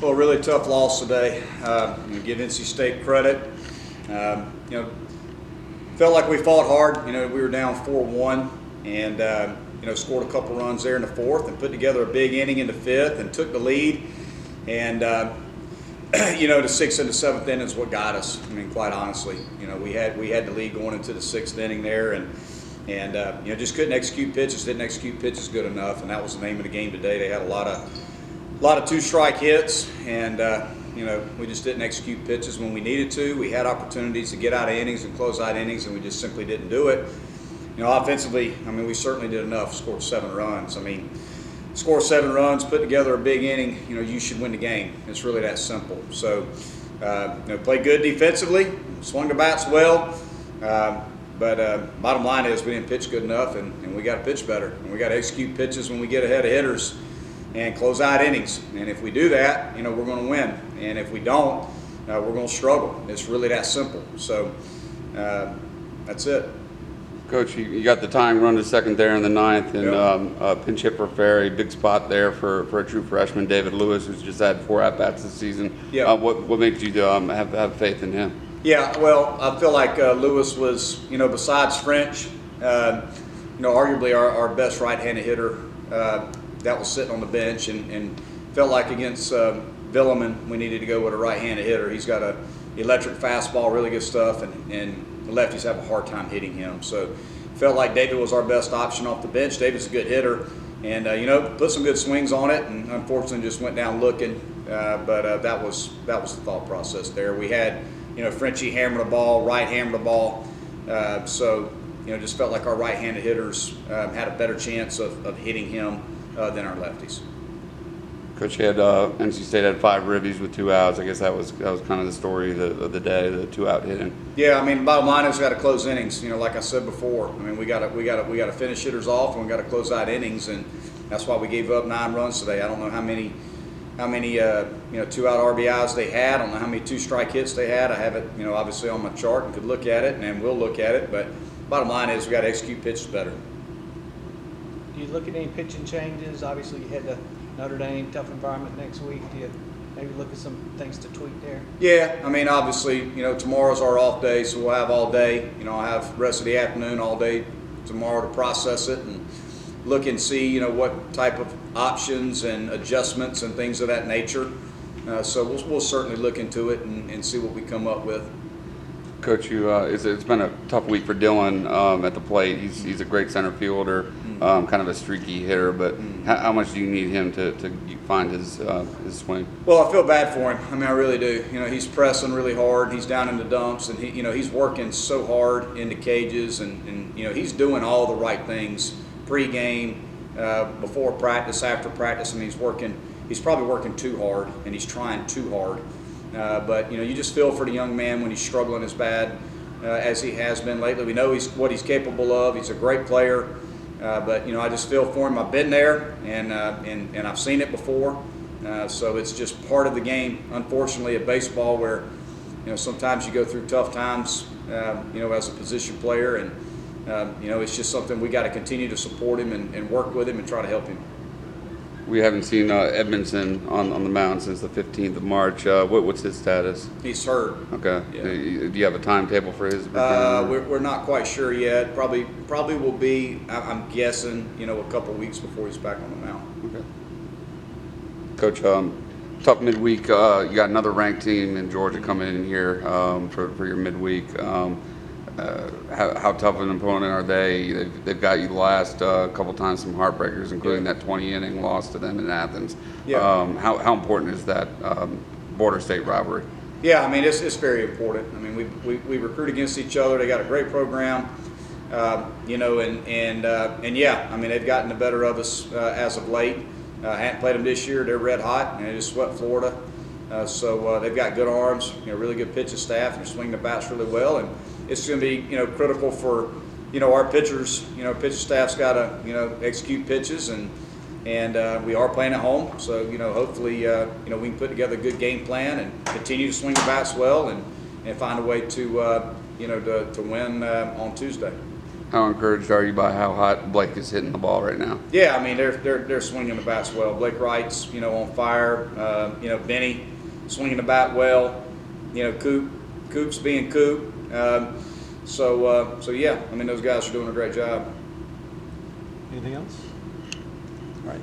Well, a really tough loss today. Give NC State credit. Felt like we fought hard. We were down 4-1 and scored a couple runs there in the fourth and put together a big inning in the fifth and took the lead. And the sixth and the seventh inning is what got us. I mean, quite honestly, we had the lead going into the sixth inning there, and just couldn't execute pitches. Didn't execute pitches good enough, and that was the name of the game today. They had a lot of two-strike hits, and we just didn't execute pitches when we needed to. We had opportunities to get out of innings and close out innings, and we just simply didn't do it. Offensively, we certainly did enough. Scored 7 runs. Score 7 runs, put together a big inning. You should win the game. It's really that simple. So, played good defensively, swung the bats well. But bottom line is we didn't pitch good enough, and we got to pitch better. And we got to execute pitches when we get ahead of hitters and close out innings. And if we do that, we're going to win. And if we don't, we're going to struggle. It's really that simple. So that's it. Coach, you got the tying run to second there in the ninth, and pinch hit for Ferry, big spot there for a true freshman, David Lewis, who's just had 4 at-bats this season. Yeah. What makes you have faith in him? Yeah, well, I feel like Lewis was, besides French, arguably our best right-handed hitter that was sitting on the bench, and felt like against Villeman we needed to go with a right-handed hitter. He's got an electric fastball, really good stuff, and the lefties have a hard time hitting him. So felt like David was our best option off the bench. David's a good hitter, and put some good swings on it, and unfortunately just went down looking. But that was the thought process there. We had Frenchie hammer the ball, Wright hammer the ball. So just felt like our right-handed hitters had a better chance of hitting him than our lefties. Coach, you had NC State had 5 ribbies with 2 outs. I guess that was kind of the story of the day, the 2-out hitting. Yeah, bottom line is we got to close innings. Like I said before, we got to finish hitters off, and we got to close out innings, and that's why we gave up 9 runs today. I don't know how many 2-out RBIs they had. I don't know how many 2-strike hits they had. I have it obviously on my chart and could look at it, and we'll look at it. But bottom line is we got to execute pitches better. Do you look at any pitching changes? Obviously, you had the Notre Dame tough environment next week. Do you maybe look at some things to tweak there? Yeah, obviously, tomorrow's our off day, so we'll have all day. I'll have the rest of the afternoon, all day tomorrow to process it and look and see, what type of options and adjustments and things of that nature. So we'll certainly look into it and see what we come up with. Coach, it's been a tough week for Dylan at the plate. He's a great center fielder, kind of a streaky hitter, but how much do you need him to find his swing? Well, I feel bad for him. I really do. He's pressing really hard. He's down in the dumps, and he's working so hard in the cages, and he's doing all the right things pre-game, before practice, after practice. He's probably working too hard, and he's trying too hard. But you just feel for the young man when he's struggling as bad as he has been lately. We know what he's capable of. He's a great player, but I just feel for him. I've been there, and I've seen it before. So it's just part of the game, unfortunately, of baseball, where sometimes you go through tough times, as a position player, and it's just something we got to continue to support him and work with him and try to help him. We haven't seen Edmondson on the mound since the 15th of March. What's his status? He's hurt. Okay. Yeah. Do you have a timetable for his? We're not quite sure yet. Probably will be, I'm guessing, a couple weeks before he's back on the mound. Okay. Coach, tough midweek. You got another ranked team in Georgia coming in here for your midweek. How tough an opponent are they? They've got you the last couple times, some heartbreakers, including that 20-inning loss to them in Athens. Yeah. How important is that border state rivalry? Yeah, it's very important. We recruit against each other. They got a great program, and yeah, they've gotten the better of us as of late. Hadn't played them this year. They're red hot, and they just swept Florida. So they've got good arms, really good pitching staff, and they're swinging the bats really well. And it's going to be, critical for, our pitchers. Pitching staff's got to, execute pitches, and we are playing at home. So, hopefully, we can put together a good game plan and continue to swing the bats well and find a way to, to win on Tuesday. How encouraged are you by how hot Blake is hitting the ball right now? Yeah, I mean they're swinging the bats well. Blake Wright's on fire. Benny swinging the bat well. Coop's being Coop. So yeah, I mean those guys are doing a great job. Anything else?